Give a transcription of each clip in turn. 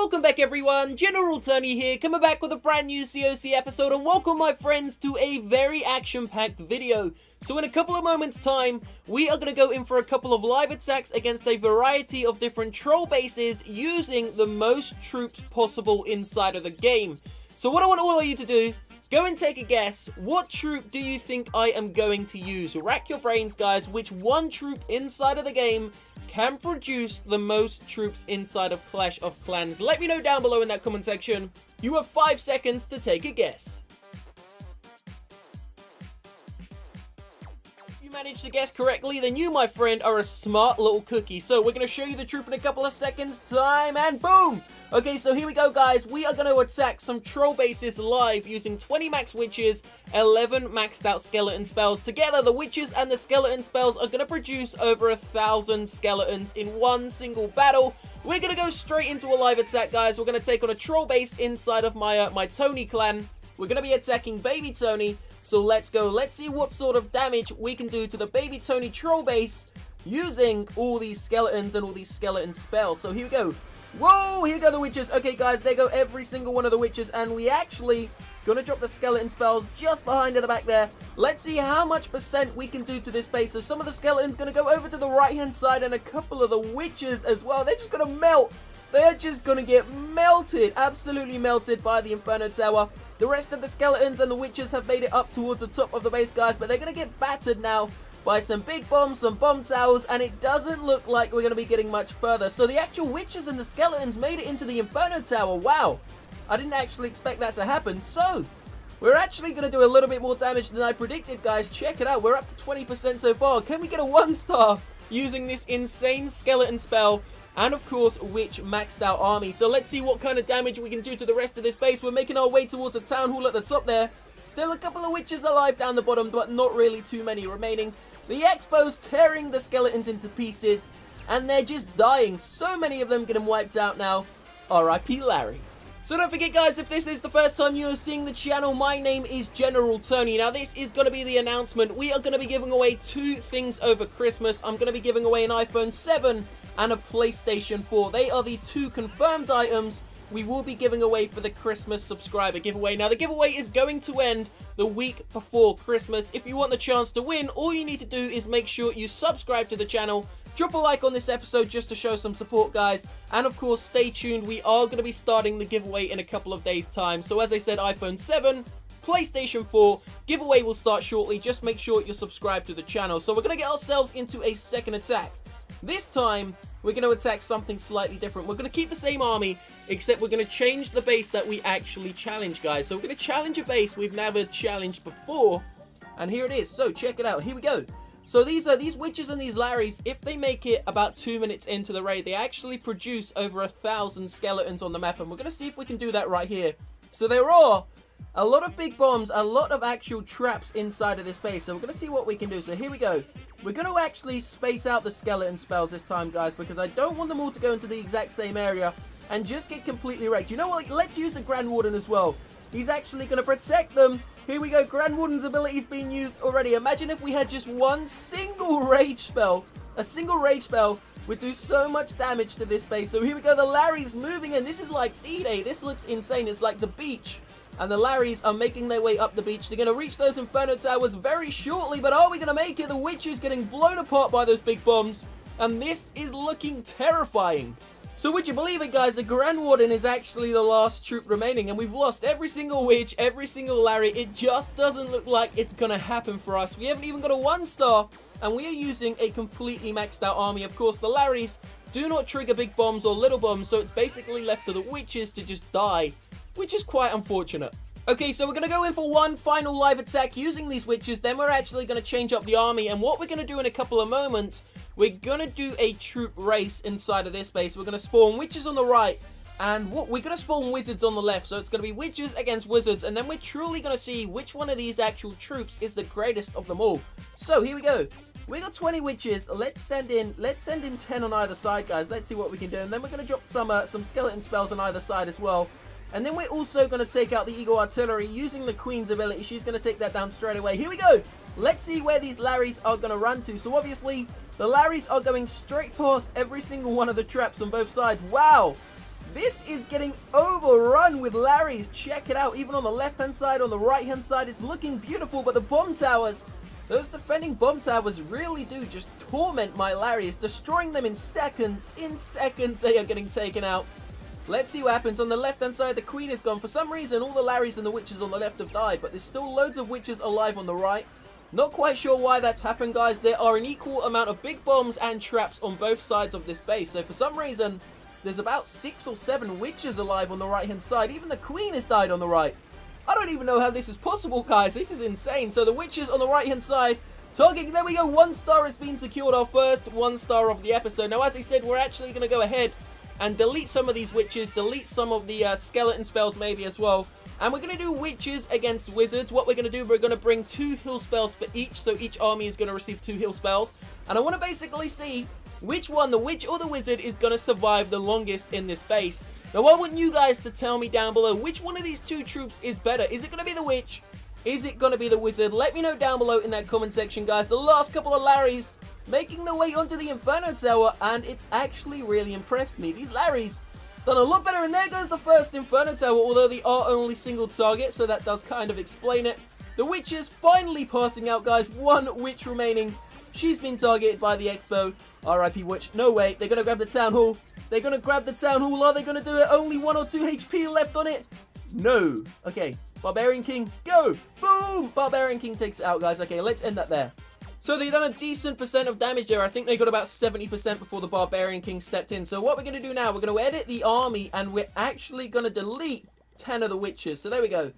Welcome back everyone, General Tony here, coming back with a brand new COC episode, and welcome my friends to a very action-packed video. So in a couple of moments time, we are going to go in for a couple of live attacks against a variety of different troll bases using the most troops possible inside of the game. So what I want all of you to do, go and take a guess. What troop do you think I am going to use? Rack your brains, guys. Which one troop inside of the game can produce the most troops inside of Clash of Clans? Let me know down below in that comment section. You have 5 seconds to take a guess. If you managed to guess correctly, then you, my friend, are a smart little cookie. So we're going to show you the troop in a couple of seconds time, and boom! Okay, so here we go, guys. We are going to attack some troll bases live using 20 max witches, 11 maxed out skeleton spells. Together, the witches and the skeleton spells are going to produce over 1,000 skeletons in one single battle. We're going to go straight into a live attack, guys. We're going to take on a troll base inside of my Tony clan. We're going to be attacking Baby Tony. So let's go. Let's see what sort of damage we can do to the Baby Tony troll base using all these skeletons and all these skeleton spells. So here we go. Whoa, here go the witches. Okay, guys, there go every single one of the witches, and we actually gonna drop the skeleton spells just behind at the back there. Let's see how much percent we can do to this base. So some of the skeletons gonna go over to the right-hand side, and a couple of the witches as well. They're just gonna melt. They're just gonna get melted, absolutely melted by the Inferno Tower. The rest of the skeletons and the witches have made it up towards the top of the base, guys, but they're gonna get battered now by some big bombs, some bomb towers, and it doesn't look like we're going to be getting much further. So the actual witches and the skeletons made it into the Inferno Tower. Wow, I didn't actually expect that to happen. So we're actually going to do a little bit more damage than I predicted, guys. Check it out, we're up to 20% so far. Can we get a 1-star using this insane skeleton spell and of course witch maxed out army? So let's see what kind of damage we can do to the rest of this base. We're making our way towards a town hall at the top there. Still a couple of witches alive down the bottom, but not really too many remaining. The Expo's tearing the skeletons into pieces, and they're just dying. So many of them getting wiped out now. R.I.P. Larry. So don't forget, guys, if this is the first time you're seeing the channel, my name is General Tony. Now, this is going to be the announcement. We are going to be giving away 2 things over Christmas. I'm going to be giving away an iPhone 7 and a PlayStation 4. They are the 2 confirmed items we will be giving away for the Christmas subscriber giveaway. Now, the giveaway is going to end the week before Christmas. If you want the chance to win, all you need to do is make sure you subscribe to the channel, drop a like on this episode just to show some support, guys, and of course, stay tuned. We are going to be starting the giveaway in a couple of days' time. So as I said, iPhone 7, PlayStation 4, giveaway will start shortly. Just make sure you're subscribed to the channel. So we're going to get ourselves into a second attack. This time, we're going to attack something slightly different. We're going to keep the same army, except we're going to change the base that we actually challenge, guys. So we're going to challenge a base we've never challenged before, and here it is. So check it out. Here we go. So these witches and these Larrys, if they make it about 2 minutes into the raid, they actually produce over 1,000 skeletons on the map, and we're going to see if we can do that right here. So there are a lot of big bombs, a lot of actual traps inside of this base, so we're going to see what we can do. So here we go. We're going to actually space out the skeleton spells this time, guys, because I don't want them all to go into the exact same area and just get completely wrecked. You know what? Let's use the Grand Warden as well. He's actually going to protect them. Here we go. Grand Warden's ability is being used already. Imagine if we had just one single rage spell. A single rage spell would do so much damage to this base. So here we go. The Larry's moving in. This is like D-Day. This looks insane. It's like the beach. And the Larrys are making their way up the beach. They're going to reach those Inferno Towers very shortly. But are we going to make it? The witch is getting blown apart by those big bombs. And this is looking terrifying. So would you believe it, guys? The Grand Warden is actually the last troop remaining. And we've lost every single witch, every single Larry. It just doesn't look like it's going to happen for us. We haven't even got a 1-star. And we are using a completely maxed out army. Of course, the Larrys do not trigger big bombs or little bombs. So it's basically left to the witches to just die, which is quite unfortunate. Okay, so we're going to go in for one final live attack using these witches. Then we're actually going to change up the army. And what we're going to do in a couple of moments, we're going to do a troop race inside of this base. We're going to spawn witches on the right. And we're going to spawn wizards on the left. So it's going to be witches against wizards. And then we're truly going to see which one of these actual troops is the greatest of them all. So here we go. We got 20 witches. Let's send in 10 on either side, guys. Let's see what we can do. And then we're going to drop some skeleton spells on either side as well. And then we're also going to take out the Eagle Artillery using the Queen's ability. She's going to take that down straight away. Here we go. Let's see where these Larrys are going to run to. So obviously, the Larrys are going straight past every single one of the traps on both sides. Wow. This is getting overrun with Larrys. Check it out. Even on the left-hand side, on the right-hand side, it's looking beautiful. But the bomb towers, those defending bomb towers really do just torment my Larrys, destroying them in seconds. In seconds, they are getting taken out. Let's see what happens. On the left-hand side, the queen is gone. For some reason, all the Larrys and the witches on the left have died, but there's still loads of witches alive on the right. Not quite sure why that's happened, guys. There are an equal amount of big bombs and traps on both sides of this base. So for some reason, there's about 6 or 7 witches alive on the right-hand side. Even the queen has died on the right. I don't even know how this is possible, guys. This is insane. So the witches on the right-hand side, targeting, there we go. 1 star has been secured, our first 1 star of the episode. Now, as I said, we're actually going to go ahead and delete some of these witches, delete some of the skeleton spells maybe as well. And we're going to do witches against wizards. What we're going to do, we're going to bring 2 heal spells for each, so each army is going to receive 2 heal spells. And I want to basically see which one, the witch or the wizard, is going to survive the longest in this base. Now, I want you guys to tell me down below which one of these 2 troops is better. Is it going to be the witch? Is it going to be the wizard? Let me know down below in that comment section, guys. The last couple of Larrys making their way onto the Inferno Tower, and it's actually really impressed me. These Larrys done a lot better, and there goes the first Inferno Tower, although they are only single target, so that does kind of explain it. The witches finally passing out, guys. 1 witch remaining. She's been targeted by the Expo. RIP witch. No way. They're going to grab the Town Hall. They're going to grab the Town Hall. Are they going to do it? Only 1 or 2 HP left on it. No. Okay. Barbarian King, go. Boom. Barbarian King takes it out, guys. Okay, let's end that there. So they've done a decent percent of damage there. I think they got about 70% before the Barbarian King stepped in. So what we're going to do now, we're going to edit the army, and we're actually going to delete 10 of the witches. So there we go.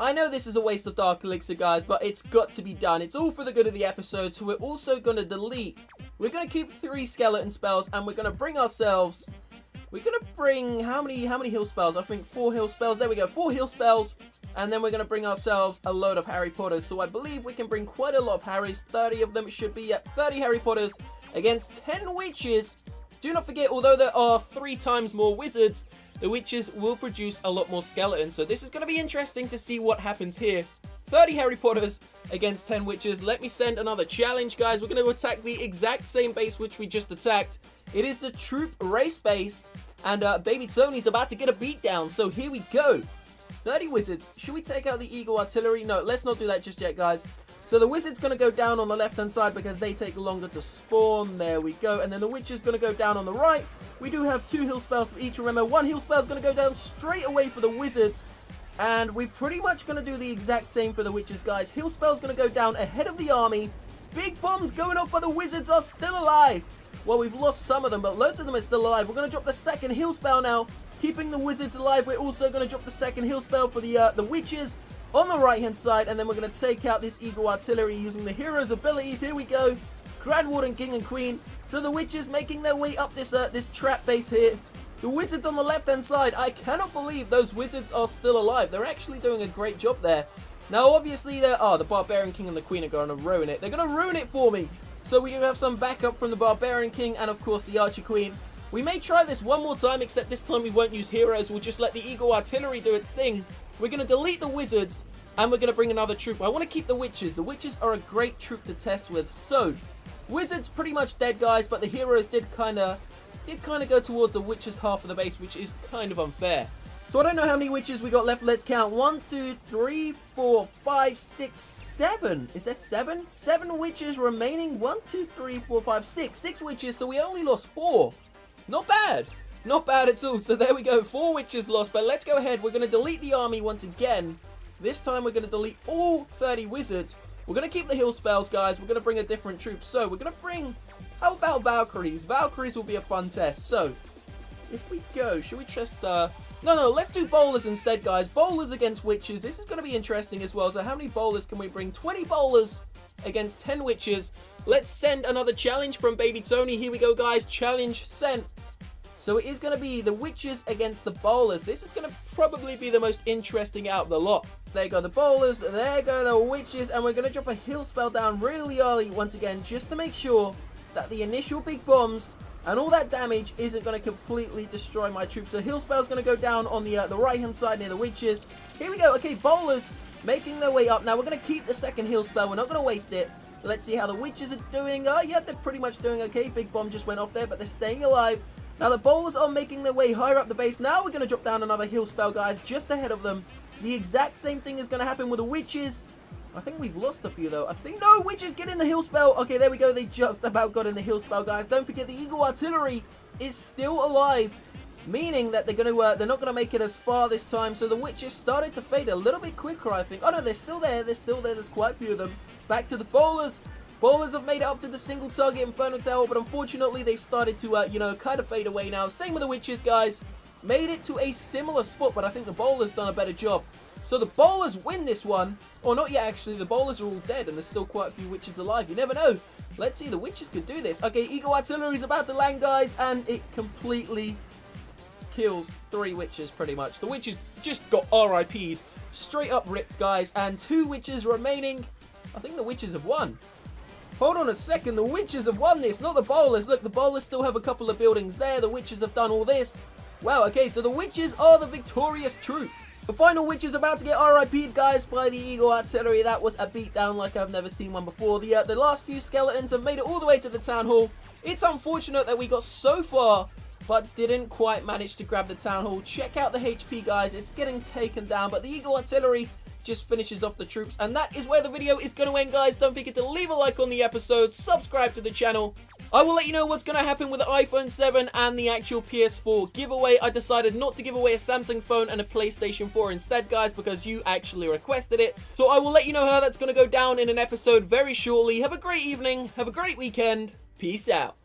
I know this is a waste of Dark Elixir, guys, but it's got to be done. It's all for the good of the episode. So we're also going to delete. We're going to keep 3 skeleton spells, and we're going to bring ourselves. We're going to bring how many heal spells? I think 4 heal spells. There we go. 4 heal spells. And then we're going to bring ourselves a load of Harry Potters. So I believe we can bring quite a lot of Harrys. 30 of them should be at 30 Harry Potters against 10 witches. Do not forget, although there are 3 times more wizards, the witches will produce a lot more skeletons. So this is going to be interesting to see what happens here. 30 Harry Potters against 10 witches. Let me send another challenge, guys. We're going to attack the exact same base which we just attacked. It is the troop race base. And Baby Tony's about to get a beat down. So here we go. 30 wizards. Should we take out the Eagle Artillery? No, let's not do that just yet, guys. So the wizard's going to go down on the left-hand side because they take longer to spawn. There we go. And then the witch is going to go down on the right. We do have 2 heal spells for each. Remember, 1 heal spell is going to go down straight away for the wizards. And we're pretty much going to do the exact same for the witches, guys. Heal spell is going to go down ahead of the army. Big bombs going off, but the wizards are still alive. Well, we've lost some of them, but loads of them are still alive. We're going to drop the second heal spell now. Keeping the wizards alive, we're also going to drop the second heal spell for the witches on the right-hand side. And then we're going to take out this Eagle Artillery using the hero's abilities. Here we go. Grand Warden, King and Queen. So the witches making their way up this trap base here. The wizards on the left-hand side. I cannot believe those wizards are still alive. They're actually doing a great job there. Now, obviously, the Barbarian King and the Queen are going to ruin it. They're going to ruin it for me. So we do have some backup from the Barbarian King and, of course, the Archer Queen. We may try this one more time, except this time we won't use heroes. We'll just let the Eagle Artillery do its thing. We're going to delete the wizards, and we're going to bring another troop. I want to keep the witches. The witches are a great troop to test with. So, wizards pretty much dead, guys, but the heroes did kind of go towards the witches half of the base, which is kind of unfair. So I don't know how many witches we got left. Let's count. 1, 2, 3, 4, 5, 6, 7. Is there 7? 7 witches remaining. 1, 2, 3, 4, 5, 6. 6 witches, so we only lost 4. Not bad. Not bad at all. So there we go. 4 witches lost. But let's go ahead. We're going to delete the army once again. This time we're going to delete all 30 wizards. We're going to keep the heal spells, guys. We're going to bring a different troop. So we're going to bring... How about Valkyries? Valkyries will be a fun test. So if we go... Should we just... No, let's do bowlers instead, guys. Bowlers against witches. This is going to be interesting as well. So how many bowlers can we bring? 20 bowlers against 10 witches. Let's send another challenge from Baby Tony. Here we go, guys. Challenge sent. So it is going to be the witches against the bowlers. This is going to probably be the most interesting out of the lot. There go the bowlers. There go the witches. And we're going to drop a heal spell down really early once again, just to make sure that the initial big bombs and all that damage isn't going to completely destroy my troops. So heal spell is going to go down on the right-hand side near the witches. Here we go. Okay, bowlers making their way up. Now we're going to keep the second heal spell. We're not going to waste it. Let's see how the witches are doing. Yeah, they're pretty much doing okay. Big bomb just went off there, but they're staying alive. Now the bowlers are making their way higher up the base. Now we're going to drop down another heal spell, guys, just ahead of them. The exact same thing is going to happen with the witches. I think we've lost a few, though. No, witches get in the heal spell. Okay, there we go. They just about got in the heal spell, guys. Don't forget the Eagle Artillery is still alive, meaning that they're not gonna make it as far this time. So the witches started to fade a little bit quicker, I think. Oh no, they're still there. They're still there. There's quite a few of them. Back to the bowlers. Bowlers have made it up to the single target Inferno Tower, but unfortunately they've started to, kind of fade away now. Same with the witches, guys. Made it to a similar spot, but I think the bowlers done a better job. So the bowlers win this one. Or not yet, actually. The bowlers are all dead, and there's still quite a few witches alive. You never know. Let's see. The witches could do this. Okay, Eagle Artillery is about to land, guys, and it completely kills 3 witches, pretty much. The witches just got RIP'd. Straight up ripped, guys, and 2 witches remaining. I think the witches have won. Hold on a second. The witches have won this, not the bowlers. Look, the bowlers still have a couple of buildings there. The witches have done all this. Wow, okay, so the witches are the victorious troop. The final witch is about to get RIP'd, guys, by the Eagle Artillery. That was a beatdown like I've never seen one before. The last few skeletons have made it all the way to the town hall. It's unfortunate that we got so far, but didn't quite manage to grab the town hall. Check out the HP, guys. It's getting taken down, but the Eagle Artillery just finishes off the troops. And that is where the video is going to end, guys. Don't forget to leave a like on the episode, subscribe to the channel. I will let you know what's going to happen with the iPhone 7 and the actual PS4 giveaway. I decided not to give away a Samsung phone and a PlayStation 4 instead, guys, because you actually requested it. So I will let you know how that's going to go down in an episode very shortly. Have a great evening. Have a great weekend. Peace out.